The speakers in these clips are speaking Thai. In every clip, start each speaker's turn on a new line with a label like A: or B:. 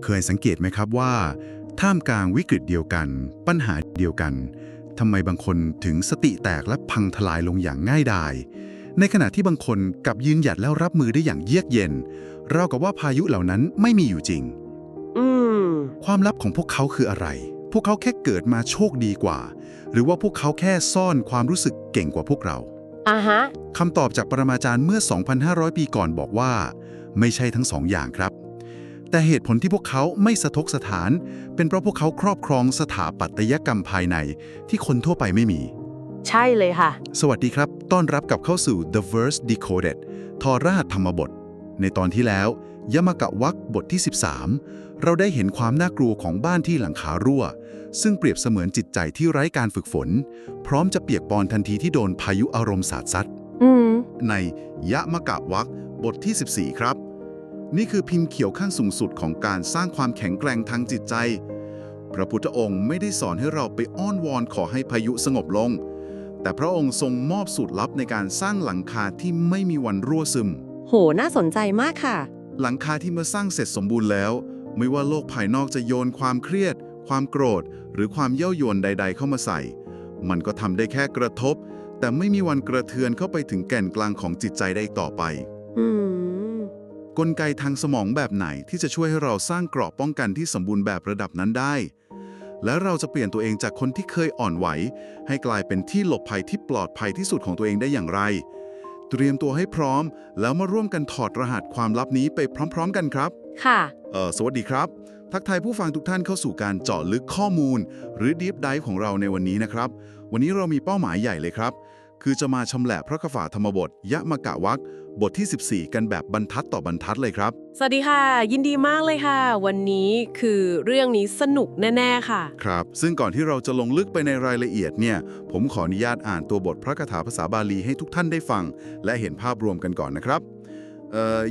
A: เคยสังเกตไหมครับว่าท่ามกลางวิกฤตเดียวกันปัญหาเดียวกันทำไมบางคนถึงสติแตกและพังทลายลงอย่างง่ายดายในขณะที่บางคนกลับยืนหยัดแล้วรับมือได้อย่างเยือกเย็นราวกับว่าพายุเหล่านั้นไม่มีอยู่จริง
B: อืม
A: ความลับของพวกเขาคืออะไรพวกเขาแค่เกิดมาโชคดีกว่าหรือว่าพวกเขาแค่ซ่อนความรู้สึกเก่งกว่าพวกเรา
B: ฮะ
A: คำตอบจากปรมาจารย์เมื่อ 2,500 ปีก่อนบอกว่าไม่ใช่ทั้งสองอย่างครับแต่เหตุผลที่พวกเขาไม่สะทกสถานเป็นเพราะพวกเขาครอบครองสถาปัตยกรรมภายในที่คนทั่วไปไม่มี
B: ใช่เลยค่ะ
A: สวัสดีครับต้อนรับกลับเข้าสู่ The Verse Decoded ทอรหัสธรรมบทในตอนที่แล้วยมกะวรรคบทที่ 13เราได้เห็นความน่ากลัวของบ้านที่หลังคารั่วซึ่งเปรียบเสมือนจิตใจที่ไร้การฝึกฝนพร้อมจะเปียกปอนทันทีที่โดนพายุอารมณ์สาดซัดในยมกะวรรคบทที่ 14ครับนี่คือพิมพ์เขียวขั้นสูงสุดของการสร้างความแข็งแกร่งทางจิตใจพระพุทธองค์ไม่ได้สอนให้เราไปอ้อนวอนขอให้พายุสงบลงแต่พระองค์ทรงมอบสูตรลับในการสร้างหลังคาที่ไม่มีวันรั่วซึม
B: โหน่าสนใจมากค่ะ
A: หลังคาที่เมื่อสร้างเสร็จสมบูรณ์แล้วไม่ว่าโลกภายนอกจะโยนความเครียดความโกรธหรือความเย้ายวนใดๆเข้ามาใส่มันก็ทำได้แค่กระทบแต่ไม่มีวันกระเทือนเข้าไปถึงแก่นกลางของจิตใจได้ต่อไปกลไกทางสมองแบบไหนที่จะช่วยให้เราสร้างเกราะป้องกันที่สมบูรณ์แบบระดับนั้นได้และเราจะเปลี่ยนตัวเองจากคนที่เคยอ่อนไหวให้กลายเป็นที่หลบภัยที่ปลอดภัยที่สุดของตัวเองได้อย่างไรเตรียมตัวให้พร้อมแล้วมาร่วมกันถอดรหัสความลับนี้ไปพร้อมๆกันครับ
B: ค่ะ
A: สวัสดีครับทักทายผู้ฟังทุกท่านเข้าสู่การเจาะลึกข้อมูลหรือ Deep Dive ของเราในวันนี้นะครับวันนี้เรามีเป้าหมายใหญ่เลยครับคือจะมาชำแหละพระคาถาธรรมบทยมกะวรรคบทที่ 14กันแบบบรรทัดต่อบรรทัดเลยครับ
B: สวัสดีค่ะยินดีมากเลยค่ะวันนี้คือเรื่องนี้สนุกแน่ๆค่ะ
A: ครับซึ่งก่อนที่เราจะลงลึกไปในรายละเอียดเนี่ยผมขออนุญาตอ่านตัวบทพระคาถาภาษาบาลีให้ทุกท่านได้ฟังและเห็นภาพรวมกันก่อนนะครับ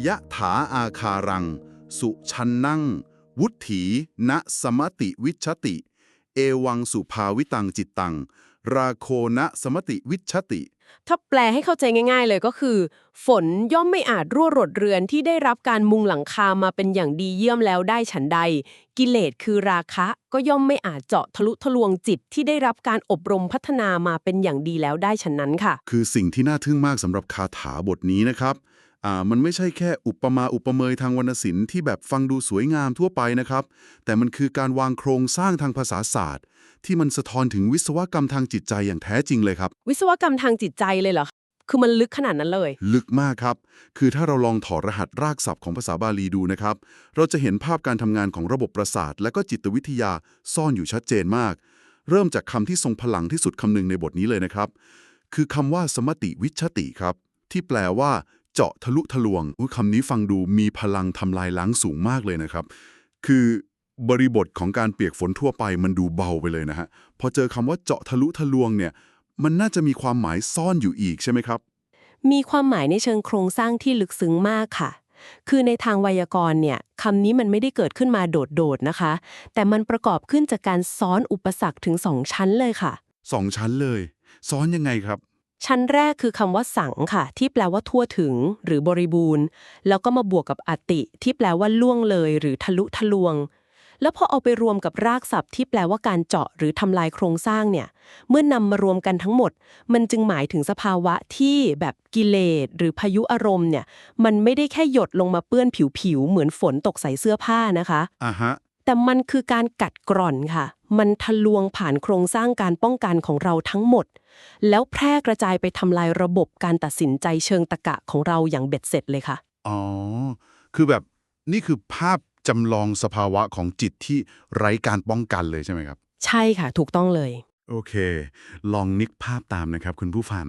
A: ยะถาอาคารังสุชันนั่งวุถีณสมติวิชติ เอวังสุภาวิตังจิตตังราโคณสมติวิชติ
B: ถ้าแปลให้เข้าใจง่ายๆเลยก็คือฝนย่อมไม่อาจรั่วรดเรือนที่ได้รับการมุงหลังคามาเป็นอย่างดีเยี่ยมแล้วได้ฉันใดกิเลสคือราคะก็ย่อมไม่อาจเจาะทะลุทะลวงจิตที่ได้รับการอบรมพัฒนามาเป็นอย่างดีแล้วได้ฉันนั้นค่ะ
A: คือสิ่งที่น่าทึ่งมากสำหรับคาถาบทนี้นะครับมันไม่ใช่แค่อุปมาอุปเมยทางวรรณศิลป์ที่แบบฟังดูสวยงามทั่วไปนะครับแต่มันคือการวางโครงสร้างทางภาษาศาสตร์ที่มันสะท้อนถึงวิศวกรรมทางจิตใจอย่างแท้จริงเลยครับ
B: วิศวกรรมทางจิตใจเลยเหรอคือมันลึกขนาดนั้นเลย
A: ลึกมากครับคือถ้าเราลองถอดรหัสรากศัพท์ของภาษาบาลีดูนะครับเราจะเห็นภาพการทำงานของระบบประสาทและก็จิตวิทยาซ่อนอยู่ชัดเจนมากเริ่มจากคำที่ทรงพลังที่สุดคำหนึ่งในบทนี้เลยนะครับคือคำว่าสมติวิชติครับที่แปลว่าเจาะทะลุทะลวงคำนี้ฟังดูมีพลังทำลายล้างสูงมากเลยนะครับคือบริบทของการเปียกฝนทั่วไปมันดูเบาไปเลยนะฮะพอเจอคำว่าเจาะทะลุทะลวงเนี่ยมันน่าจะมีความหมายซ่อนอยู่อีกใช่ไหมครับ
B: มีความหมายในเชิงโครงสร้างที่ลึกซึ้งมากค่ะคือในทางไวยากรณ์เนี่ยคำนี้มันไม่ได้เกิดขึ้นมาโดดๆนะคะแต่มันประกอบขึ้นจากการซ้อนอุปสรรคถึง2ชั้นเลยค่ะ
A: 2ชั้นเลยซ้อนยังไงครับ
B: ชั้นแรกคือคำว่าสังค่ะที่แปลว่าทั่วถึงหรือบริบูรณ์แล้วก็มาบวกกับอติที่แปลว่าล่วงเลยหรือทะลุทะลวงแล้วพอเอาไปรวมกับรากศัพท์ที่แปลว่าการเจาะหรือทำลายโครงสร้างเนี่ยเมื่อนำมารวมกันทั้งหมดมันจึงหมายถึงสภาวะที่แบบกิเลสหรือพายุอารมณ์เนี่ยมันไม่ได้แค่หยดลงมาเปื้อนผิวเหมือนฝนตกใส่เสื้อผ้านะคะ
A: ฮะ
B: แต่มันคือการกัดกร่อนค่ะมันทะลวงผ่านโครงสร้างการป้องกันของเราทั้งหมดแล้วแพร่กระจายไปทำลายระบบการตัดสินใจเชิงตรรกะของเราอย่างเบ็ดเสร็จเลยค่ะ
A: อ๋อคือแบบนี่คือภาพจำลองสภาวะของจิตที่ไร้การป้องกันเลยใช่ไหมครับ
B: ใช่ค่ะถูกต้องเลย
A: โอเคลองนึกภาพตามนะครับคุณผู้ฟัง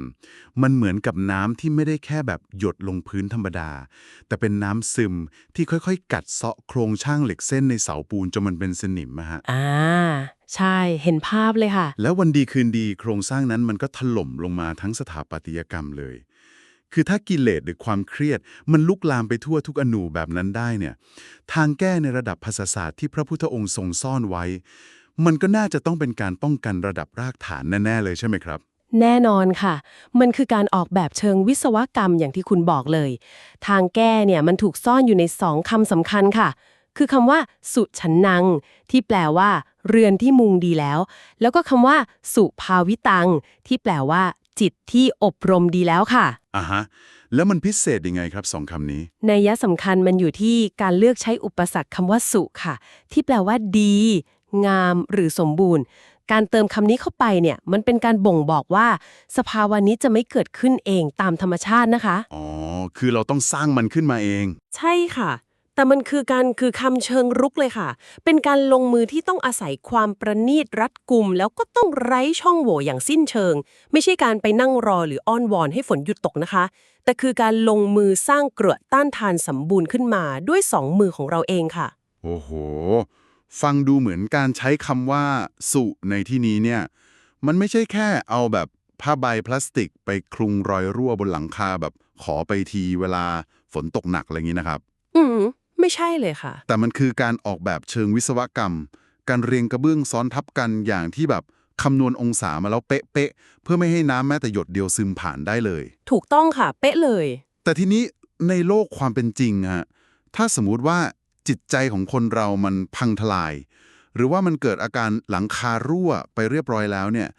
A: มันเหมือนกับน้ำที่ไม่ได้แค่แบบหยดลงพื้นธรรมดาแต่เป็นน้ำซึมที่ค่อยๆกัดเซาะโครงช่างเหล็กเส้นในเสาปูนจนมันเป็นสนิมอะฮะ
B: ใช่เห็นภาพเลยค่ะ
A: แล้ววันดีคืนดีโครงสร้างนั้นมันก็ถล่มลงมาทั้งสถาปัตยกรรมเลยคือถ้ากิเลสหรือความเครียดมันลุกลามไปทั่วทุกอนูแบบนั้นได้เนี่ยทางแก้ในระดับภาษาศาสตร์ที่พระพุทธองค์ทรงซ่อนไว้มันก็น่าจะต้องเป็นการป้องกันระดับรากฐานแน่ๆเลยใช่ไหมครับ
B: แน่นอนค่ะมันคือการออกแบบเชิงวิศวกรรมอย่างที่คุณบอกเลยทางแก้เนี่ยมันถูกซ่อนอยู่ใน2คำสำคัญค่ะ คือคำว่าสุฉันนังที่แปลว่า เรือนที่มุงดีแล้วแล้วก็คำว่าสุภาวิตังที่แปลว่า จิตที่อบรมดีแล้วค่ะ
A: อ่ะฮะแล้วมันพิเศษยังไงครับสองคำนี้
B: นัยสำคัญมันอยู่ที่การเลือกใช้อุปสรรคคำว่าสุค่ะที่แปลว่าดี งาม หรือสมบูรณ์ การเติมคำนี้เข้าไปเนี่ยมันเป็นการบ่งบอกว่าสภาวะนี้จะไม่เกิดขึ้นเองตามธรรมชาตินะคะ
A: อ๋อคือเราต้องสร้างมันขึ้นมาเอง
B: ใช่ค่ะแต่มันคือคำเชิงรุกเลยค่ะเป็นการลงมือที่ต้องอาศัยความประณีตรัดกุมแล้วก็ต้องไร้ช่องโหว่อย่างสิ้นเชิงไม่ใช่การไปนั่งรอหรืออ้อนวอนให้ฝนหยุดตกนะคะแต่คือการลงมือสร้างเกราะต้านทานสมบูรณ์ขึ้นมาด้วยสองมือของเราเองค่ะ
A: โอ้โห ฟังดูเหมือนการใช้คำว่าสุในที่นี้เนี่ย มันไม่ใช่แค่เอาแบบผ้าใบพลาสติกไปคลุงรอยรั่วบนหลังคาแบบขอไปทีเวลาฝนตกหนักอะไรอย่างนี้นะครับ
B: ไม่ใช่เลยค่ะ
A: แต่มันคือการออกแบบเชิงวิศวกรรม การเรียงกระเบื้องซ้อนทับกันอย่างที่แบบคำนวณองศามาแล้วเป๊ะๆเพื่อไม่ให้น้ำแม้แต่หยดเดียวซึมผ่านได้เลย
B: ถูกต้องค่ะเป๊ะเลย
A: แต่ทีนี้ในโลกความเป็นจริงอะถ้าสมมุติว่าจิตใจของคนเรามันพังทลาย หรือว่ามันเกิดอาการหลังคารั่วไปเรียบร้อยแล้วเนี่ย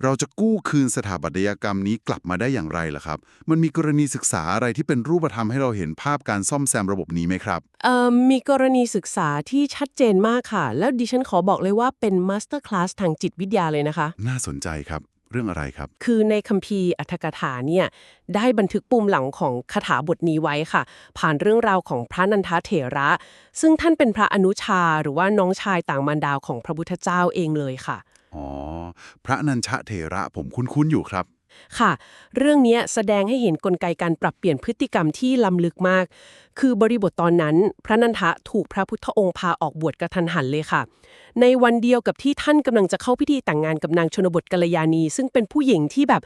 A: เราจะกู้คืนสถาปัตยกรรมนี้กลับมาได้อย่างไรล่ะครับมันมีกรณีศึกษาอะไรที่เป็นรูปธรรมให้เราเห็นภาพการซ่อมแซมระบบนี้ไหมครับ
B: มีกรณีศึกษาที่ชัดเจนมากค่ะ แล้วดิฉันขอบอกเลยว่าเป็นมาสเตอร์คลาสทางจิตวิทยาเลยนะคะ
A: น่าสนใจครับเรื่องอะไรครับ
B: คือในคัมภีร์อรรถกถาเนี่ยได้บันทึกปุ่มหลังของคาถาบทนี้ไว้ค่ะ ผ่านเรื่องราวของพระนันทเถระ ซึ่งท่านเป็นพระอนุชาหรือว่าน้องชายต่างมารดาของพระพุทธเจ้าเองเลยค่ะ
A: อ๋อพระนัญชะเถระผมคุ้นๆอยู่ครับ
B: ค่ะเรื่องนี้แสดงให้เห็นกลไกการปรับเปลี่ยนพฤติกรรมที่ล้ำลึกมาก คือบริบทตอนนั้นพระนันทะถูกพระพุทธองค์พาออกบวชกระทันหันเลยค่ะในวันเดียวกับที่ท่านกำลังจะเข้าพิธีแต่งงานกับนางชนบทกัลยาณีซึ่งเป็นผู้หญิงที่แบบ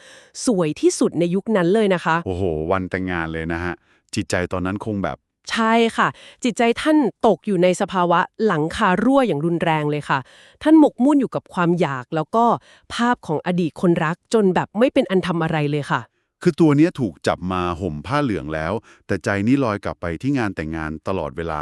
B: สวยที่สุดในยุคนั้นเลยนะคะ
A: โอ้โหวันแต่งงานเลยนะฮะจิตใจตอนนั้นคงแบบ
B: ใช่ค่ะจิตใจท่านตกอยู่ในสภาวะหลังคารั่วอย่างรุนแรงเลยค่ะท่านหมกมุ่นอยู่กับความอยากแล้วก็ภาพของอดีตคนรักจนแบบไม่เป็นอันทำอะไรเลยค่ะ
A: คือตัวเนี้ยถูกจับมาห่มผ้าเหลืองแล้วแต่ใจนี่ลอยกลับไปที่งานแต่งงานตลอดเวลา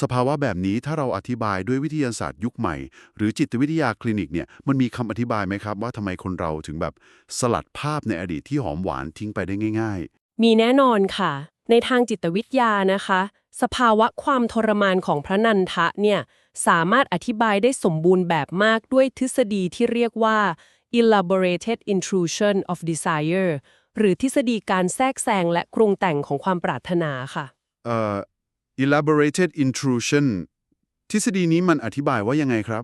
A: สภาวะแบบนี้ถ้าเราอธิบายด้วยวิทยาศาสตร์ยุคใหม่หรือจิตวิทยาคลินิกเนี่ยมันมีคำอธิบายไหมครับว่าทำไมคนเราถึงแบบสลัดภาพในอดีตที่หอมหวานทิ้งไปได้ง่าย
B: มีแน่นอนค่ะ ในทางจิตวิทยานะคะ สภาวะความทรมานของพระนันทะเนี่ยสามารถอธิบายได้สมบูรณ์แบบมากด้วยทฤษฎีที่เรียกว่า elaborated intrusion of desire หรือทฤษฎีการแทรกแซงและปรุงแต่งของความปรารถนาค่ะ
A: ๆelaborated intrusion ทฤษฎีนี้มันอธิบายว่ายังไงครับ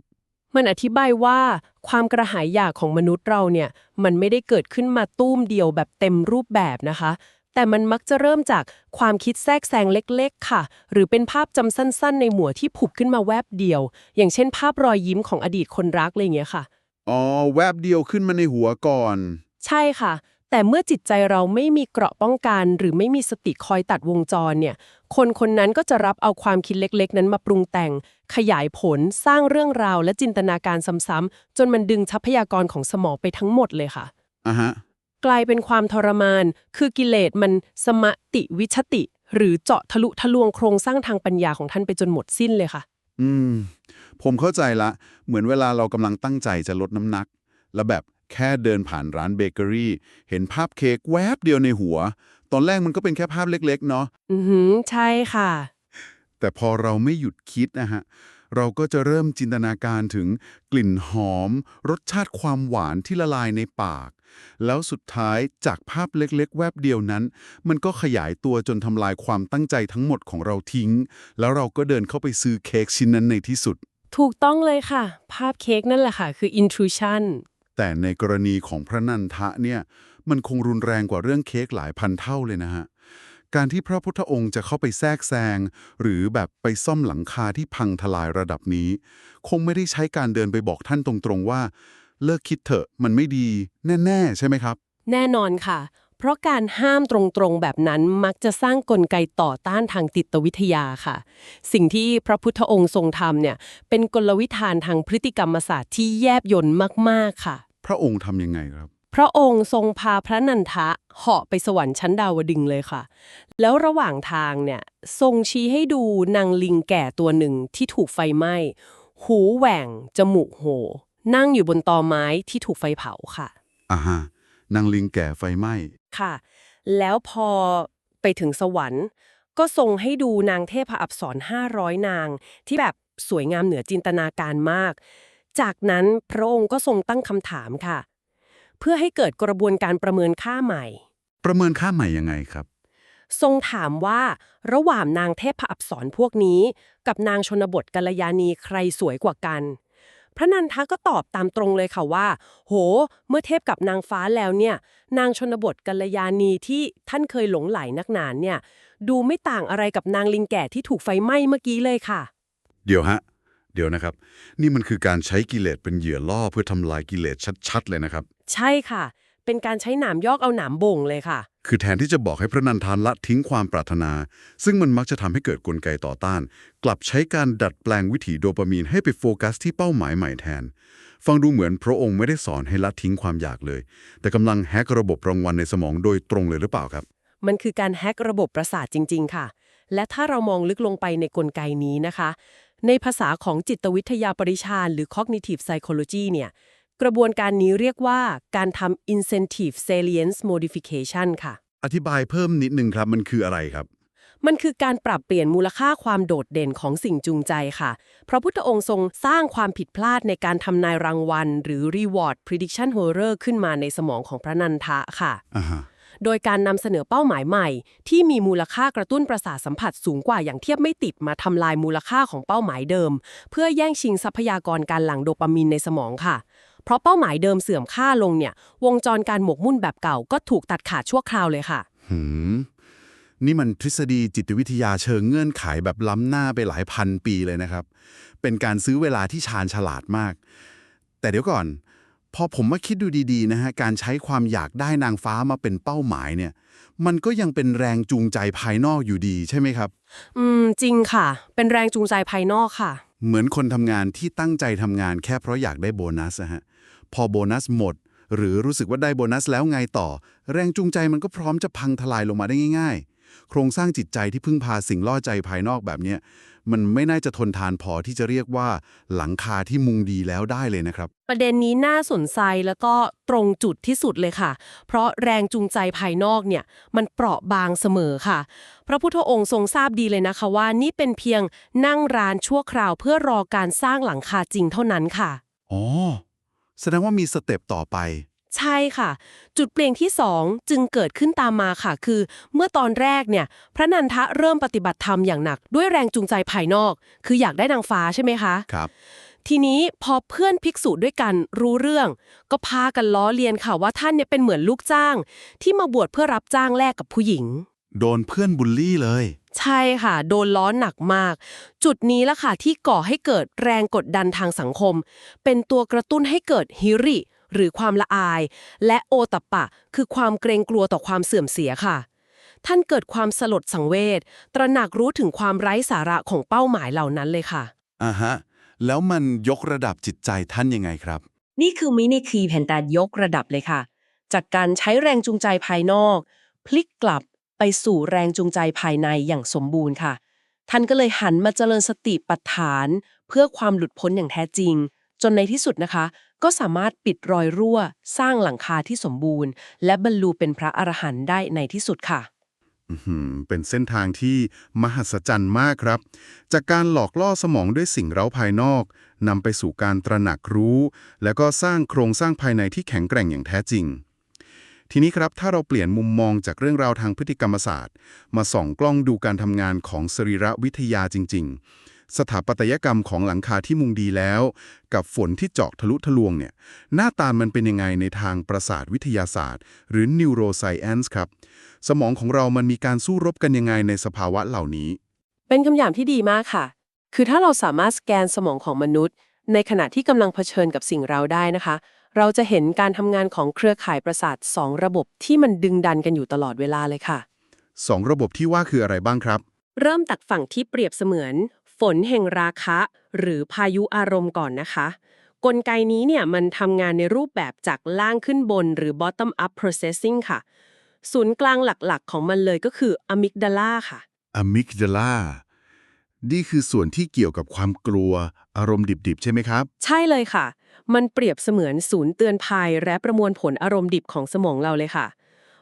B: มันอธิบายว่าความกระหายอยากของมนุษย์เราเนี่ยมันไม่ได้เกิดขึ้นมาตุ้มเดียวแบบเต็มรูปแบบนะคะแต่มันมักจะเริ่มจากความคิดแทรกแซงเล็กๆค่ะหรือเป็นภาพจำสั้นๆในหัวที่ผุดขึ้นมาแวบเดียวอย่างเช่นภาพรอยยิ้มของอดีตคนรักอะไรอย่างเงี้ยค่ะ
A: อ๋อแวบเดียวขึ้นมาในหัวก่อน
B: ใช่ค่ะแต่เมื่อจิตใจเราไม่มีเกราะป้องกันหรือไม่มีสติคอยตัดวงจรเนี่ยคนคนนั้นก็จะรับเอาความคิดเล็กๆนั้นมาปรุงแต่งขยายผลสร้างเรื่องราวและจินตนาการซ้ำๆจนมันดึงทรัพยากรของสมองไปทั้งหมดเลยค่ะ
A: อ่ะฮะ
B: กลายเป็นความทรมานคือกิเลสมันสมติวิชติหรือเจาะทะลุทะลวงโครงสร้างทางปัญญาของท่านไปจนหมดสิ้นเลยค่ะ
A: อืมผมเข้าใจละเหมือนเวลาเรากำลังตั้งใจจะลดน้ำหนักแล้วแบบแค่เดินผ่านร้านเบเกอรี่เห็นภาพเค้กแวบเดียวในหัวตอนแรกมันก็เป็นแค่ภาพเล็กๆเนาะ
B: ใช่ค่ะ
A: แต่พอเราไม่หยุดคิดนะฮะเราก็จะเริ่มจินตนาการถึงกลิ่นหอมรสชาติความหวานที่ละลายในปากแล้วสุดท้ายจากภาพเล็กๆแวบเดียวนั้นมันก็ขยายตัวจนทำลายความตั้งใจทั้งหมดของเราทิ้งแล้วเราก็เดินเข้าไปซื้อเค้กชิ้นนั้นในที่สุด
B: ถูกต้องเลยค่ะภาพเค้กนั่นแหละค่ะคือ intrusion
A: แต่ในกรณีของพระนันทะเนี่ยมันคงรุนแรงกว่าเรื่องเค้กหลายพันเท่าเลยนะฮะการที่พระพุทธองค์จะเข้าไปแทรกแซงหรือแบบไปซ่อมหลังคาที่พังทลายระดับนี้คงไม่ได้ใช้การเดินไปบอกท่านตรงๆว่าเลิกคิดเถอะมันไม่ดีแน่ๆใช่ไหมครับ
B: แน่นอนค่ะเพราะการห้ามตรงๆแบบนั้นมักจะสร้างกลไกต่อต้านทางจิตวิทยาค่ะสิ่งที่พระพุทธองค์ทรงทำเนี่ยเป็นกลวิธานทางพฤติกรรมศาสตร์ที่แยบยลมากๆค่ะ
A: พระองค์ทำยังไงครับ
B: พระองค์ทรงพาพระนันทะ เหาะไปสวรรค์ชั้นดาวดึงส์เลยค่ะแล้วระหว่างทางเนี่ยทรงชี้ให้ดูนางลิงแก่ตัวหนึ่งที่ถูกไฟไหม้หูแหว่งจมูกโหนั่งอยู่บนตอไม้ที่ถูกไฟเผาค่ะ
A: อ่าฮะนางลิงแก่ไฟไหม้
B: ค่ะแล้วพอไปถึงสวรรค์ก็ทรงให้ดูนางเทพอัปสร500นางที่แบบสวยงามเหนือจินตนาการมากจากนั้นพระองค์ก็ทรงตั้งคำถามค่ะเพื่อให้เกิดกระบวนการประเมินค่าใหม่
A: ประเมินค่าใหม่ยังไงครับ
B: ทรงถามว่าระหว่างนางเทพอัปสรพวกนี้กับนางชนบทกัลยาณีใครสวยกว่ากันพระนันทะก็ตอบตามตรงเลยค่ะว่าโหเมื่อเทียบกับนางฟ้าแล้วเนี่ยนางชนบทกัลยาณีที่ท่านเคยหลงใหลนักหนาเนี่ยดูไม่ต่างอะไรกับนางลิงแก่ที่ถูกไฟไหม้เมื่อกี้เลยค่ะ
A: เดี๋ยวฮะเดี๋ยวนะครับนี่มันคือการใช้กิเลสเป็นเหยื่อล่อเพื่อทำลายกิเลสชัดๆเลยนะครับ
B: ใช่ค่ะเป็นการใช้หนามยอกเอาหนามบ่งเลยค่ะ
A: คือแทนที่จะบอกให้พระนันทานละทิ้งความปรารถนา ซึ่งมันมักจะทำให้เกิดกลไกต่อต้าน กลับใช้การดัดแปลงวิถีโดปามีนให้ไปโฟกัสที่เป้าหมายใหม่แทน ฟังดูเหมือนพระองค์ไม่ได้สอนให้ละทิ้งความอยากเลย แต่กำลังแฮกระบบรางวัลในสมองโดยตรงเลยหรือเปล่าครับ
B: มันคือการแฮ็กระบบประสาทจริงๆค่ะและถ้าเรามองลึกลงไปในกลไกนี้นะคะในภาษาของจิตวิทยาปริชานหรือ cognitive psychology เนี่ยกระบวนการนี้เรียกว่าการทำ incentive salience modification ค่ะ
A: อธิบายเพิ่มนิดนึงครับมันคืออะไรครับ
B: มันคือการปรับเปลี่ยนมูลค่าความโดดเด่นของสิ่งจูงใจค่ะพระพุทธองค์ทรงสร้างความผิดพลาดในการทำนายรางวัลหรือ reward prediction horror ขึ้นมาในสมองของพระนันทะค่ะ
A: อ่าฮะ
B: โดยการนำเสนอเป้าหมายใหม่ที่มีมูลค่ากระตุ้นประสาทสัมผัสสูงกว่าอย่างเทียบไม่ติดมาทำลายมูลค่าของเป้าหมายเดิมเพื่อแย่งชิงทรัพยากรการหลั่งโดปามีนในสมองค่ะเพราะเป้าหมายเดิมเสื่อมค่าลงเนี่ยวงจรการหมกมุ่นแบบเก่าก็ถูกตัดขาดชั่วคราวเลยค่ะ
A: หืมนี่มันทฤษฎีจิตวิทยาเชิงเงื่อนไขแบบล้ำหน้าไปหลายพันปีเลยนะครับ เป็นการซื้อเวลาที่ชาญฉลาดมาก แต่เดี๋ยวก่อน พอผมมาคิดดูดีๆนะฮะ การใช้ความอยากได้นางฟ้ามาเป็นเป้าหมายเนี่ย มันก็ยังเป็นแรงจูงใจภายนอกอยู่ดีใช่ไหมครับ
B: จริงค่ะเป็นแรงจูงใจภายนอกค่ะ
A: เหมือนคนทำงานที่ตั้งใจทำงานแค่เพราะอยากได้โบนัสนะฮะ พอโบนัสหมด หรือรู้สึกว่าได้โบนัสแล้วไงต่อ แรงจูงใจมันก็พร้อมจะพังทลายลงมาได้ง่ายๆ โครงสร้างจิตใจที่พึ่งพาสิ่งล่อใจภายนอกแบบเนี้ยมันไม่น่าจะทนทานพอที่จะเรียกว่าหลังคาที่มุงดีแล้วได้เลยนะครับ
B: ประเด็นนี้น่าสนใจแล้วก็ตรงจุดที่สุดเลยค่ะ เพราะแรงจูงใจภายนอกเนี่ยมันเปราะบางเสมอค่ะ พระพุทธองค์ทรงทราบดีเลยนะคะว่านี่เป็นเพียงนั่งร้านชั่วคราวเพื่อรอการสร้างหลังคาจริงเท่านั้นค่ะ
A: อ๋อ แสดงว่ามีสเต็ปต่อไป
B: ใช่ค่ะ จุดเปลี่ยนที่2จึงเกิดขึ้นตามมาค่ะ คือเมื่อตอนแรกเนี่ยพระนันทะเริ่มปฏิบัติธรรมอย่างหนักด้วยแรงจูงใจภายนอก คืออยากได้นางฟ้าใช่ไหมคะ
A: ครับ
B: ทีนี้พอเพื่อนภิกษุด้วยกันรู้เรื่อง ก็พากันล้อเลียนค่ะว่าท่านเนี่ยเป็นเหมือนลูกจ้าง ที่มาบวชเพื่อรับจ้างแลกกับผู้หญิง
A: โดนเพื่อนบูลลี่เลย
B: ใช่ค่ะโดนล้อหนักมาก จุดนี้ละค่ะที่ก่อให้เกิดแรงกดดันทางสังคม เป็นตัวกระตุ้นให้เกิดฮิริหรือความละอาย และโอตัปปะ คือความเกรงกลัวต่อความเสื่อมเสียค่ะ ท่านเกิดความสลดสังเวชตระหนักรู้ถึงความไร้สาระของเป้าหมายเหล่านั้นเลยค่ะ
A: อ่าฮะ แล้วมันยกระดับจิตใจท่านยังไงครับ
B: นี่คือมินิคีแผ่นตายกระดับเลยค่ะ จากการใช้แรงจูงใจภายนอก พลิกกลับไปสู่แรงจูงใจภายในอย่างสมบูรณ์ค่ะ ท่านก็เลยหันมาเจริญสติปัฏฐานเพื่อความหลุดพ้นอย่างแท้จริง จนในที่สุดนะคะ ก็สามารถปิดรอยรั่ว สร้างหลังคาที่สมบูรณ์ และบรรลุเป็นพระอรหันต์ได้ในที่สุดค่ะ
A: เป็นเส้นทางที่มหัศจรรย์มากครับ จากการหลอกล่อสมองด้วยสิ่งเร้าภายนอกนำไปสู่การตระหนักรู้ แล้วก็สร้างโครงสร้างภายในที่แข็งแกร่งอย่างแท้จริง ทีนี้ครับถ้าเราเปลี่ยนมุมมองจากเรื่องราวทางพฤติกรรมศาสตร์มาส่องกล้องดูการทำงานของสรีรวิทยาจริงๆ สถาปัตยกรรมของหลังคาที่มุงดีแล้ว กับฝนที่เจาะทะลุทะลวงเนี่ยหน้าตามันเป็นยังไงในทางประสาทวิทยาศาสตร์ หรือ neuroscience ครับสมองของเรามันมีการสู้รบกันยังไงในสภาวะเหล่านี้
B: เป็นคำถามที่ดีมากค่ะ คือถ้าเราสามารถสแกนสมองของมนุษย์ในขณะที่กำลังเผชิญกับสิ่งเราได้นะคะ เราจะเห็นการทำงานของเครือข่ายประสาท2ระบบที่มันดึงดันกันอยู่ตลอดเวลาเลยค่ะ
A: 2 ระบบที่ว่าคืออะไรบ้างครับ
B: เริ่มจากฝั่งที่เปรียบเสมือน ฝนแห่งราคะ หรือพายุอารมณ์ก่อนนะคะ กลไกนี้เนี่ยมันทำงานในรูปแบบจากล่างขึ้นบนหรือ bottom up processing ค่ะ ศูนย์กลางหลักๆของมันเลยก็คืออะมิกดาลาค่ะ
A: อะมิกดาลานี่คือส่วนที่เกี่ยวกับความกลัวอารมณ์ดิบๆใช่ไหมครับ
B: ใช่เลยค่ะ มันเปรียบเสมือนศูนย์เตือนภัยและประมวลผลอารมณ์ดิบของสมองเราเลยค่ะ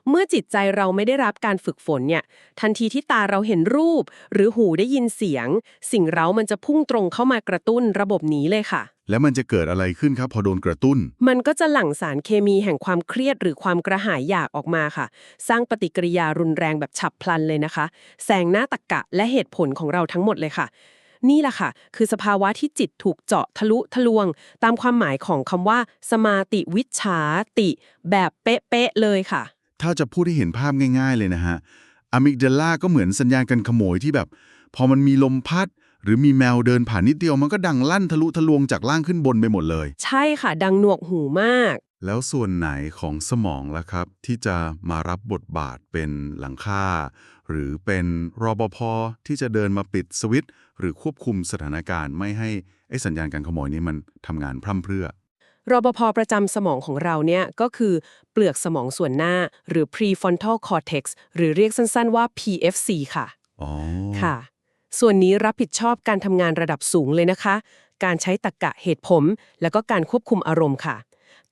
B: เมื่อจิตใจเราไม่ได้รับการฝึกฝนเนี่ย ทันทีที่ตาเราเห็นรูป หรือหูได้ยินเสียง สิ่งเร้ามันจะพุ่งตรงเข้ามากระตุ้นระบบนี้เลยค่ะ
A: แล้วมันจะเกิดอะไรขึ้นครับพอโดนกระตุ้น
B: มันก็จะหลั่งสารเคมีแห่งความเครียดหรือความกระหายอยากออกมาค่ะ สร้างปฏิกิริยารุนแรงแบบฉับพลันเลยนะคะแซงหน้าตรรกะและเหตุผลของเราทั้งหมดเลยค่ะ นี่แหละค่ะ คือสภาวะที่จิตถูกเจาะทะลุทะลวง ตามความหมายของคำว่าสมาติวิชชาติ แบบเป๊ะๆเลยค่ะ
A: ถ้าจะพูดให้เห็นภาพง่ายๆเลยนะฮะอะมิกดาลาก็เหมือนสัญญาณการขโมยที่แบบ พอมันมีลมพัด หรือมีแมวเดินผ่านนิดเดียวมันก็ดังลั่นทะลุทะลวงจากล่างขึ้นบนไปหมดเลย
B: ใช่ค่ะ ดังหนวกหูมาก
A: แล้วส่วนไหนของสมองล่ะครับ ที่จะมารับบทบาทเป็นหลังคาหรือเป็นรปภที่จะเดินมาปิดสวิตช์หรือควบคุมสถานการณ์ไม่ให้ไอ้สัญญาณการขโมยนี้มันทำงานพร่ำเพรื่อ
B: รปภประจำสมองของเราเนี่ยก็คือเปลือกสมองส่วนหน้าหรือ prefrontal cortex หรือเรียกสั้นๆว่า PFC ค่ะ
A: อ๋อ
B: ค่ะ ส่วนนี้รับผิดชอบการทำงานระดับสูงเลยนะคะ การใช้ตรรกะเหตุผล แล้วก็การควบคุมอารมณ์ค่ะ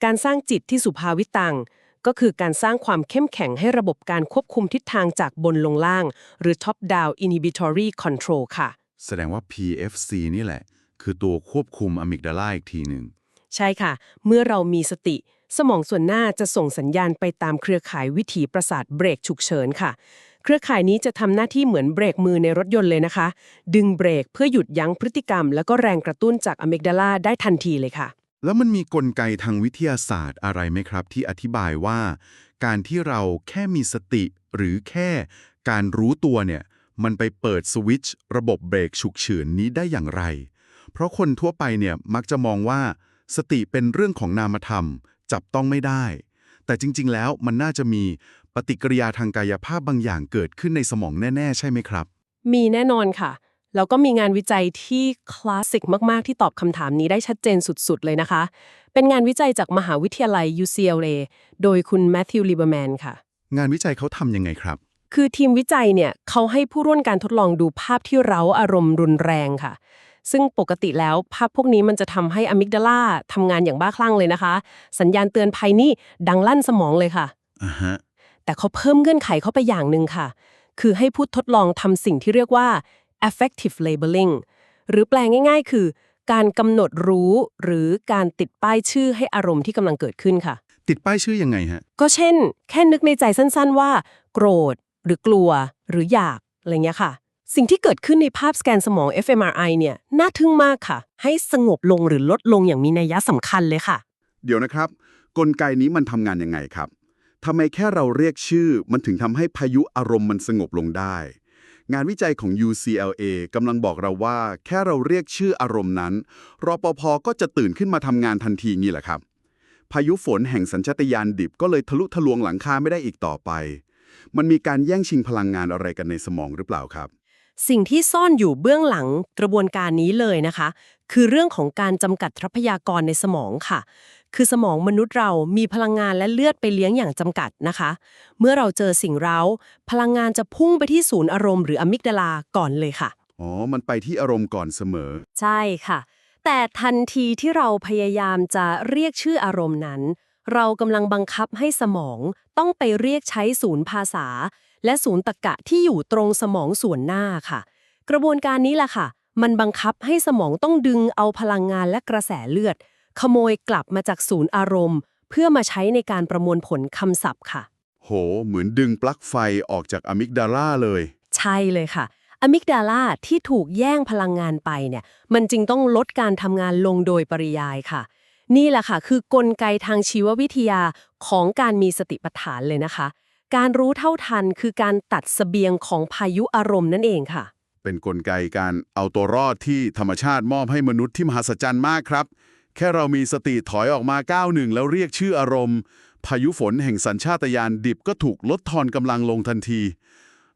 B: การสร้างจิตที่สุภาวิตัง ก็คือการสร้างความเข้มแข็งให้ระบบการควบคุมทิศทางจากบนลงล่าง หรือ top down inhibitory control ค่ะ
A: แสดงว่า PFC นี่แหละ คือตัวควบคุมอะมิกดาลาอีกทีหนึ่ง
B: ใช่ค่ะ เมื่อเรามีสติ สมองส่วนหน้าจะส่งสัญญาณไปตามเครือข่ายวิถีประสาทเบรกฉุกเฉินค่ะ เครือข่ายนี้จะทำหน้าที่เหมือนเบรกมือในรถยนต์เลยนะคะ ดึงเบรกเพื่อหยุดยั้งพฤติกรรมแล้วก็แรงกระตุ้นจากอะมิกดาลาได้ทันทีเลยค่ะ
A: แล้วมันมีกลไกทางวิทยาศาสตร์อะไรไหมครับ ที่อธิบายว่า การที่เราแค่มีสติ หรือแค่การรู้ตัวเนี่ย มันไปเปิดสวิตช์ระบบเบรกฉุกเฉินนี้ได้อย่างไร เพราะคนทั่วไปเนี่ยมักจะมองว่า สติเป็นเรื่องของนามธรรม จับต้องไม่ได้ แต่จริงๆแล้วมันน่าจะมีปฏิกิริยาทางกายภาพบางอย่างเกิดขึ้นในสมองแน่ๆใช่ไหมครับ
B: มีแน่นอนค่ะ แล้วก็มีงานวิจัยที่คลาสสิกมากๆที่ตอบคำถามนี้ได้ชัดเจนสุดๆเลยนะคะ เป็นงานวิจัยจากมหาวิทยาลัย UCLA โดยคุณแมทธิว ลิเบอร์แมนค่ะ
A: งานวิจัยเขาทำยังไงครับ
B: คือทีมวิจัยเนี่ยเขาให้ผู้ร่วมการทดลองดูภาพที่เร้าอารมณ์รุนแรงค่ะ ซึ่งปกติแล้วภาพพวกนี้มันจะทำให้อะมิกดาลาทำงานอย่างบ้าคลั่งเลยนะคะ สัญญาณเตือนภัยนี่ดังลั่นสมองเลยค่ะ
A: อ่าฮะ
B: แต่เขาเพิ่มเงื่อนไขเข้าไปอย่างหนึ่งค่ะ คือให้ผู้ทดลองทำสิ่งที่เรียกว่า affective labeling หรือแปลง่ายๆ คือ การกำหนดรู้หรือการติดป้ายชื่อให้อารมณ์ที่กำลังเกิดขึ้นค่ะ
A: ติดป้ายชื่อยังไงฮะ
B: ก็เช่น แค่นึกในใจสั้นๆว่า โกรธ หรือกลัว หรืออยากอะไรเงี้ยค่ะ สิ่งที่เกิดขึ้นในภาพสแกนสมอง fMRI เนี่ยน่าทึ่งมากค่ะ ให้สงบลงหรือลดลงอย่างมีนัยสำคัญเลยค่ะ
A: เดี๋ยวนะครับ กลไกนี้มันทำงานยังไงครับทำไมแค่เราเรียกชื่อมันถึงทำให้พายุอารมณ์มันสงบลงได้ งานวิจัยของ UCLA กำลังบอกเราว่า แค่เราเรียกชื่ออารมณ์นั้นรปภก็จะตื่นขึ้นมาทำงานทันทีงี้แหละครับ พายุฝนแห่งสัญชาตญาณดิบก็เลยทะลุทะลวงหลังคาไม่ได้อีกต่อไป มันมีการแย่งชิงพลังงานอะไรกันในสมองหรือเปล่าครับ
B: สิ่งที่ซ่อนอยู่เบื้องหลังกระบวนการนี้เลยนะคะ คือเรื่องของการจำกัดทรัพยากรในสมองค่ะ คือสมองมนุษย์เรามีพลังงานและเลือดไปเลี้ยงอย่างจำกัดนะคะ เมื่อเราเจอสิ่งเร้าพลังงานจะพุ่งไปที่ศูนย์อารมณ์หรืออะมิกดาลาก่อนเลยค่ะ
A: อ๋อ มันไปที่อารมณ์ก่อนเสมอ
B: ใช่ค่ะ แต่ทันทีที่เราพยายามจะเรียกชื่ออารมณ์นั้น เรากำลังบังคับให้สมองต้องไปเรียกใช้ศูนย์ภาษา และศูนย์ตรรกะที่อยู่ตรงสมองส่วนหน้าค่ะ กระบวนการนี้แหละค่ะ มันบังคับให้สมองต้องดึงเอาพลังงานและกระแสเลือด ขโมยกลับมาจากศูนย์อารมณ์ เพื่อมาใช้ในการประมวลผลคำศัพท์ค่ะ
A: โห เหมือนดึงปลั๊กไฟออกจากอะมิกดาลาเลย
B: ใช่เลยค่ะอะมิกดาลาที่ถูกแย่งพลังงานไปเนี่ย มันจึงต้องลดการทำงานลงโดยปริยายค่ะ นี่แหละค่ะคือกลไกทางชีววิทยาของการมีสติปัฏฐานเลยนะคะ การรู้เท่าทันคือการตัดเสบียงของพายุอารมณ์นั่นเองค่ะ
A: เป็นกลไกการเอาตัวรอดที่ธรรมชาติมอบให้มนุษย์ที่มหัศจรรย์มากครับ แค่เรามีสติถอยออกมาก้าวหนึ่งแล้วเรียกชื่ออารมณ์ พายุฝนแห่งสัญชาตญาณดิบก็ถูกลดทอนกำลังลงทันที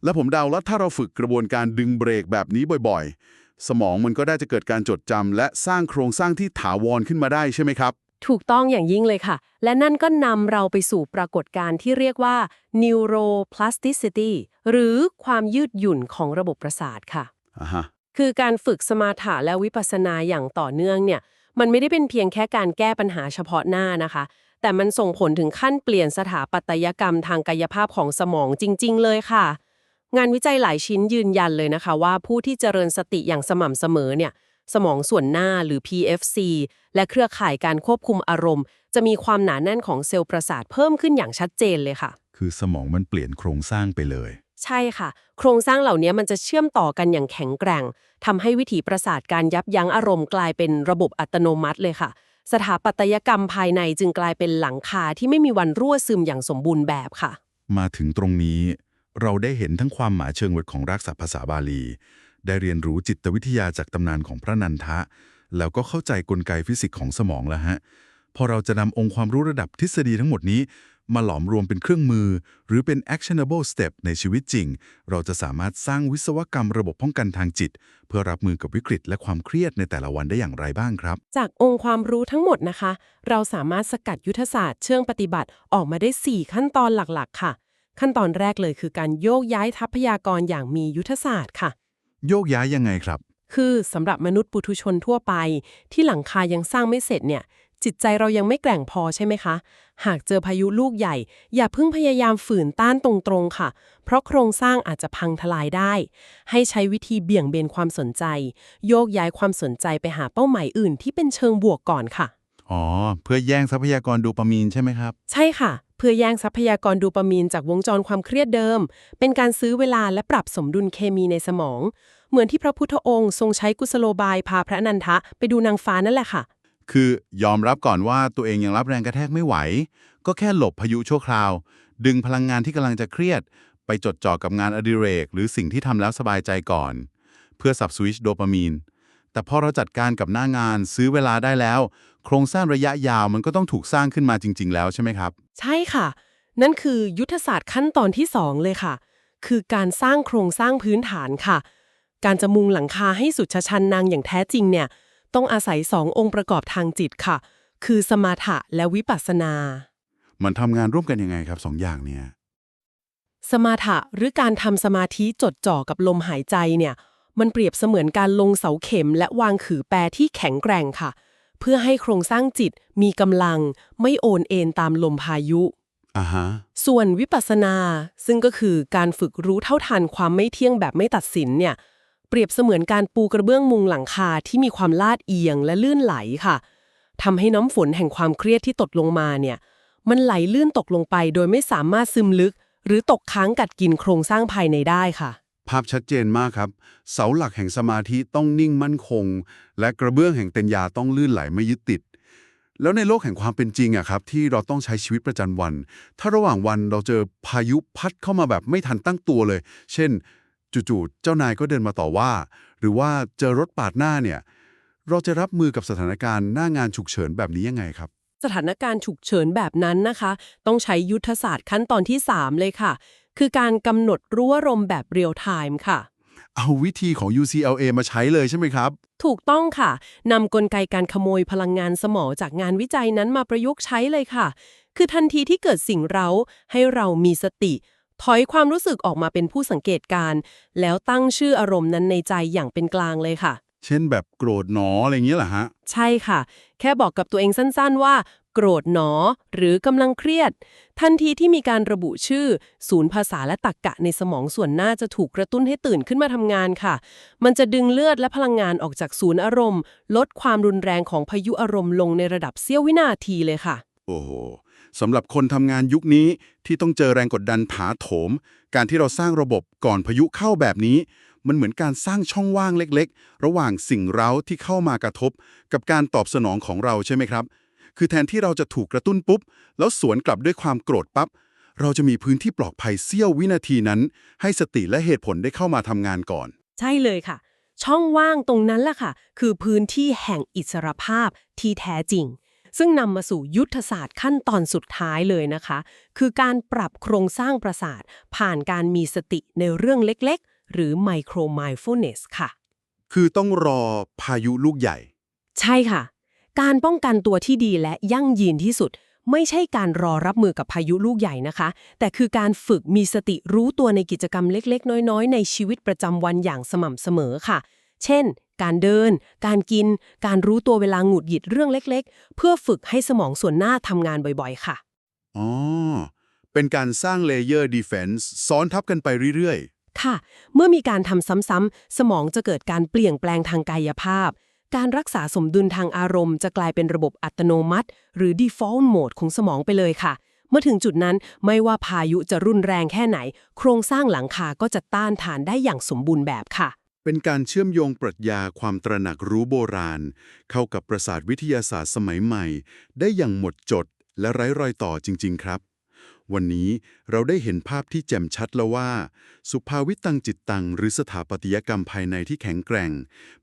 A: และผมเดาว่าถ้าเราฝึกกระบวนการดึงเบรกแบบนี้บ่อยๆ สมองมันก็ได้จะเกิดการจดจำและสร้างโครงสร้างที่ถาวรขึ้นมาได้ใช่ไหมครับ
B: ถูกต้องอย่างยิ่งเลยค่ะ และนั่นก็นำเราไปสู่ปรากฏการณ์ที่เรียกว่า neuroplasticity หรือความยืดหยุ่นของระบบประสาทค่ะ
A: อ่าฮะ
B: คือการฝึกสมาถะและวิปัสสนาอย่างต่อเนื่องเนี่ยมันไม่ได้เป็นเพียงแค่การแก้ปัญหาเฉพาะหน้านะคะแต่มันส่งผลถึงขั้นเปลี่ยนสถาปัตยกรรมทางกายภาพของสมองจริงๆเลยค่ะงานวิจัยหลายชิ้นยืนยันเลยนะคะว่าผู้ที่เจริญสติอย่างสม่ำเสมอเนี่ยสมองส่วนหน้าหรือ PFC และเครือข่ายการควบคุมอารมณ์จะมีความหนาแน่นของเซลล์ประสาทเพิ่มขึ้นอย่างชัดเจนเลยค่ะ
A: คือสมองมันเปลี่ยนโครงสร้างไปเลย
B: ใช่ค่ะโครงสร้างเหล่านี้มันจะเชื่อมต่อกันอย่างแข็งแกร่งทำให้วิถีประสาทการยับยั้งอารมณ์กลายเป็นระบบอัตโนมัติเลยค่ะสถาปัตยกรรมภายในจึงกลายเป็นหลังคาที่ไม่มีวันรั่วซึมอย่างสมบูรณ์แบบค่ะ
A: มาถึงตรงนี้เราได้เห็นทั้งความหมายเชิงลึกของรากศัพท์ภาษาบาลีได้เรียนรู้จิตวิทยาจากตำนานของพระนันทะแล้วก็เข้าใจกลไกฟิสิกส์ของสมองแล้วฮะพอเราจะนำองค์ความรู้ระดับทฤษฎีทั้งหมดนี้มาหลอมรวมเป็นเครื่องมือหรือเป็น actionable step ในชีวิตจริงเราจะสามารถสร้างวิศวกรรมระบบป้องกันทางจิตเพื่อรับมือกับวิกฤตและความเครียดในแต่ละวันได้อย่างไรบ้างครับ
B: จากองค์ความรู้ทั้งหมดนะคะเราสามารถสกัดยุทธศาสตร์เชิงปฏิบัติออกมาได้4ขั้นตอนหลักๆค่ะขั้นตอนแรกเลยคือการโยกย้ายทรัพยากรอย่างมียุทธศาสตร์ค่ะ
A: โยกย้ายยังไงครับ
B: คือสำหรับมนุษย์ปุถุชนทั่วไปที่หลังคายังสร้างไม่เสร็จเนี่ยจิตใจเรายังไม่แกร่งพอใช่ไหมคะหากเจอพายุลูกใหญ่อย่าเพิ่งพยายามฝืนต้านตรงๆค่ะเพราะโครงสร้างอาจจะพังทลายได้ให้ใช้วิธีเบี่ยงเบนความสนใจโยกย้ายความสนใจไปหาเป้าหมายอื่นที่เป็นเชิงบวกก่อนค่ะ
A: อ๋อเพื่อแย่งทรัพยากรโดปามีนใช่ไหมครับ
B: ใช่ค่ะเพื่อแย่งทรัพยากรโดปามีนจากวงจรความเครียดเดิมเป็นการซื้อเวลาและปรับสมดุลเคมีในสมองเหมือนที่พระพุทธองค์ทรงใช้กุศโลบายพาพระอนันทะไปดูนางฟ้านั่นแหละค่ะ
A: คือยอมรับก่อนว่าตัวเองยังรับแรงกระแทกไม่ไหวก็แค่หลบพายุชั่วคราวดึงพลังงานที่กำลังจะเครียดไปจดจ่อกับงานอดิเรกหรือสิ่งที่ทำแล้วสบายใจก่อนเพื่อสับสวิตช์โดปามีนแต่พอเราจัดการกับหน้างานซื้อเวลาได้แล้วโครงสร้างระยะยาวมันก็ต้องถูกสร้างขึ้นมาจริงๆแล้วใช่ไหมครับ
B: ใช่ค่ะนั่นคือยุทธศาสตร์ขั้นตอนที่2เลยค่ะคือการสร้างโครงสร้างพื้นฐานค่ะการจะมุงหลังคาให้สุดชันนางอย่างแท้จริงเนี่ยต้องอาศัย2องค์ประกอบทางจิตค่ะคือสมาถะและวิปัสสนา
A: มันทำงานร่วมกันยังไงครับสองอย่างเนี่ย
B: สมาถะหรือการทำสมาธิจดจ่อกับลมหายใจเนี่ยมันเปรียบเสมือนการลงเสาเข็มและวางขื่อแปรที่แข็งแกร่งค่ะเพื่อให้โครงสร้างจิตมีกำลังไม่โอนเอ็นตามลมพายุ
A: อ่าฮะ
B: ส่วนวิปัสสนาซึ่งก็คือการฝึกรู้เท่าทันความไม่เที่ยงแบบไม่ตัดสินเนี่ยเปรียบเสมือนการปูกระเบื้องมุงหลังคาที่มีความลาดเอียงและลื่นไหลค่ะทำให้น้ำฝนแห่งความเครียดที่ตกลงมาเนี่ยมันไหลลื่นตกลงไปโดยไม่สามารถซึมลึกหรือตกค้างกัดกินโครงสร้างภายในได้ค่ะ
A: ภาพชัดเจนมากครับเสาหลักแห่งสมาธิต้องนิ่งมั่นคงและกระเบื้องแห่งเต็ญญาต้องลื่นไหลไม่ยึดติดแล้วในโลกแห่งความเป็นจริงอะครับที่เราต้องใช้ชีวิตประจำวันถ้าระหว่างวันเราเจอพายุพัดเข้ามาแบบไม่ทันตั้งตัวเลยเช่นจู่ๆเจ้านายก็เดินมาต่อว่าหรือว่าเจอรถปาดหน้าเนี่ยเราจะรับมือกับสถานการณ์หน้างานฉุกเฉินแบบนี้ยังไงครับ
B: สถานการณ์ฉุกเฉินแบบนั้นนะคะต้องใช้ยุทธศาสตร์ขั้นตอนที่3เลยค่ะคือการกำหนดรั้วลมแบบเรียลไทม์ค่ะ
A: เอาวิธีของ UCLA มาใช้เลยใช่ไหมครับ
B: ถูกต้องค่ะนำกลไกการขโมยพลังงานสมองจากงานวิจัยนั้นมาประยุกต์ใช้เลยค่ะคือทันทีที่เกิดสิ่งเร้าให้เรามีสติถอยความรู้สึกออกมาเป็นผู้สังเกตการณ์แล้วตั้งชื่ออารมณ์นั้นในใจอย่างเป็นกลางเลยค่ะ
A: เช่นแบบโกรธหนออะไรอย่างเงี้ยเหรอฮะ
B: ใช่ค่ะแค่บอกกับตัวเองสั้นๆว่าโกรธหนอหรือกำลังเครียดทันทีที่มีการระบุชื่อศูนย์ภาษาและตรรกะในสมองส่วนหน้าจะถูกกระตุ้นให้ตื่นขึ้นมาทำงานค่ะมันจะดึงเลือดและพลังงานออกจากศูนย์อารมณ์ลดความรุนแรงของพายุอารมณ์ลงในระดับเสี้ยววินาทีเลยค่ะ
A: โอ้โหสำหรับคนทำงานยุคนี้ที่ต้องเจอแรงกดดันถาโถมการที่เราสร้างระบบก่อนพายุเข้าแบบนี้มันเหมือนการสร้างช่องว่างเล็กๆระหว่างสิ่งเร้าที่เข้ามากระทบกับการตอบสนองของเราใช่ไหมครับคือแทนที่เราจะถูกกระตุ้นปุ๊บแล้วสวนกลับด้วยความโกรธปั๊บเราจะมีพื้นที่ปลอดภัยเสี้ยววินาทีนั้นให้สติและเหตุผลได้เข้ามาทำงานก่อน
B: ใช่เลยค่ะช่องว่างตรงนั้นแหละค่ะคือพื้นที่แห่งอิสรภาพที่แท้จริงซึ่งนำมาสู่ยุทธศาสตร์ขั้นตอนสุดท้ายเลยนะคะคือการปรับโครงสร้างประสาทผ่านการมีสติในเรื่องเล็กๆหรือ micro mindfulness ค่ะ
A: คือต้องรอพายุลูกใหญ่
B: ใช่ค่ะ การป้องกันตัวที่ดีและยั่งยืนที่สุด ไม่ใช่การรอรับมือกับพายุลูกใหญ่นะคะ แต่คือการฝึกมีสติรู้ตัวในกิจกรรมเล็กๆน้อยๆในชีวิตประจำวันอย่างสม่ำเสมอค่ะ เช่น การเดิน การกิน การรู้ตัวเวลาหงุดหงิดเรื่องเล็กๆ เพื่อฝึกให้สมองส่วนหน้าทำงานบ่อยๆค่ะ
A: อ๋อ เป็นการสร้างเลเยอร์ดีเฟนส์ซ้อนทับกันไปเรื่อย
B: ค่ะ เมื่อมีการทำซ้ำๆ สมองจะเกิดการเปลี่ยนแปลงทางกายภาพ การรักษาสมดุลทางอารมณ์จะกลายเป็นระบบอัตโนมัติ หรือ default mode ของสมองไปเลยค่ะ เมื่อถึงจุดนั้นไม่ว่าพายุจะรุนแรงแค่ไหน โครงสร้างหลังคาก็จะต้านทานได้อย่างสมบูรณ์แบบค่ะ
A: ๆ เป็นการเชื่อมโยงปรัชญาความตระหนักรู้โบราณ เข้ากับประสาทวิทยาศาสตร์สมัยใหม่ ได้อย่างหมดจดและไร้รอยต่อจริงๆ ครับ วันนี้เราได้เห็นภาพที่แจ่มชัดแล้วว่า สุภาวิตังจิตตังหรือสถาปัตยกรรมภายในที่แข็งแกร่ง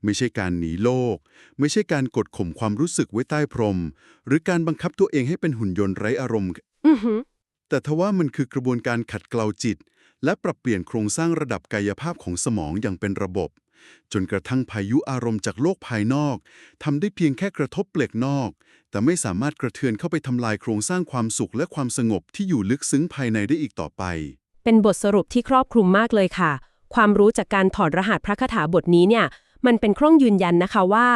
A: ไม่ใช่การหนีโลก ไม่ใช่การกดข่มความรู้สึกไว้ใต้พรม หรือการบังคับตัวเองให้เป็นหุ่นยนต์ไร้อารมณ์
B: อือหือ
A: แต่ทว่ามันคือกระบวนการขัดเกลาจิต และปรับเปลี่ยนโครงสร้างระดับกายภาพของสมองอย่างเป็นระบบ จนกระทั่งพายุอารมณ์จากโลกภายนอกทำได้เพียงแค่กระทบเปลือกนอก แต่ไม่สามารถกระเทือนเข้าไปทำลายโครงสร้างความสุขและความสงบที่อยู่ลึกซึ้งภายในได้อีกต่อไป
B: เป็นบทสรุปที่ครอบคลุมมากเลยค่ะ ความรู้จากการถอดรหัสพระคาถาบทนี้เนี่ย มันเป็นเครื่องยืนยันนะคะว่า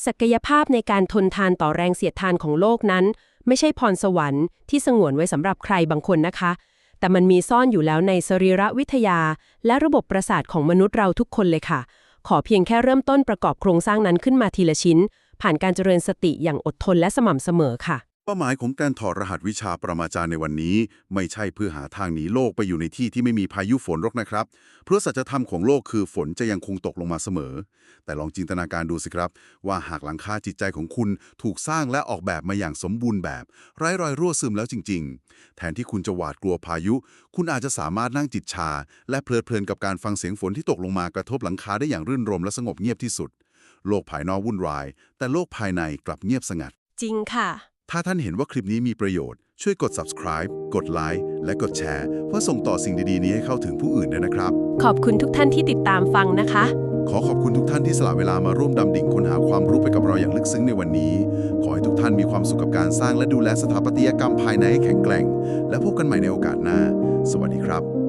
B: ศักยภาพในการทนทานต่อแรงเสียดทานของโลกนั้น ไม่ใช่พรสวรรค์ที่สงวนไว้สำหรับใครบางคนนะคะ แต่มันมีซ่อนอยู่แล้วในสรีรวิทยา และระบบประสาทของมนุษย์เราทุกคนเลยค่ะ ขอเพียงแค่เริ่มต้นประกอบโครงสร้างนั้นขึ้นมาทีละชิ้น ผ่านการเจริญสติอย่างอดทนและสม่ำเสมอค่ะ
A: เป้าหมายของการถอดรหัสวิชาปรมาจารย์ในวันนี้ ไม่ใช่เพื่อหาทางหนีโลกไปอยู่ในที่ที่ไม่มีพายุฝนหรอกนะครับ เพราะสัจธรรมของโลกคือฝนจะยังคงตกลงมาเสมอ แต่ลองจินตนาการดูสิครับ ว่าหากหลังคาจิตใจของคุณถูกสร้างและออกแบบมาอย่างสมบูรณ์แบบ ไร้รอยรั่วซึมแล้วจริงๆ แทนที่คุณจะหวาดกลัวพายุ คุณอาจจะสามารถนั่งจิตชา และเพลิดเพลินกับการฟังเสียงฝนที่ตกลงมากระทบหลังคาได้อย่างรื่นรมและสงบเงียบที่สุด โลกภายนอกวุ่นวาย แต่โลกภายในกลับเงียบสงัด
B: จริงค่ะ
A: ถ้าท่านเห็นว่าคลิปนี้มีประโยชน์ ช่วยกด subscribe กดไลค์และกดแชร์เพื่อส่งต่อสิ่งดีๆนี้ให้เข้าถึงผู้อื่นด้วยนะครับ
B: ขอบคุณทุกท่านที่ติดตามฟังนะคะ
A: ขอขอบคุณทุกท่านที่สละเวลามาร่วมดำดิ่งค้นหาความรู้ไปกับเราอย่างลึกซึ้งในวันนี้ ขอให้ทุกท่านมีความสุขกับการสร้างและดูแลสถาปัตยกรรมภายในให้แข็งแกร่ง และพบกันใหม่ในโอกาสหน้า สวัสดีครับ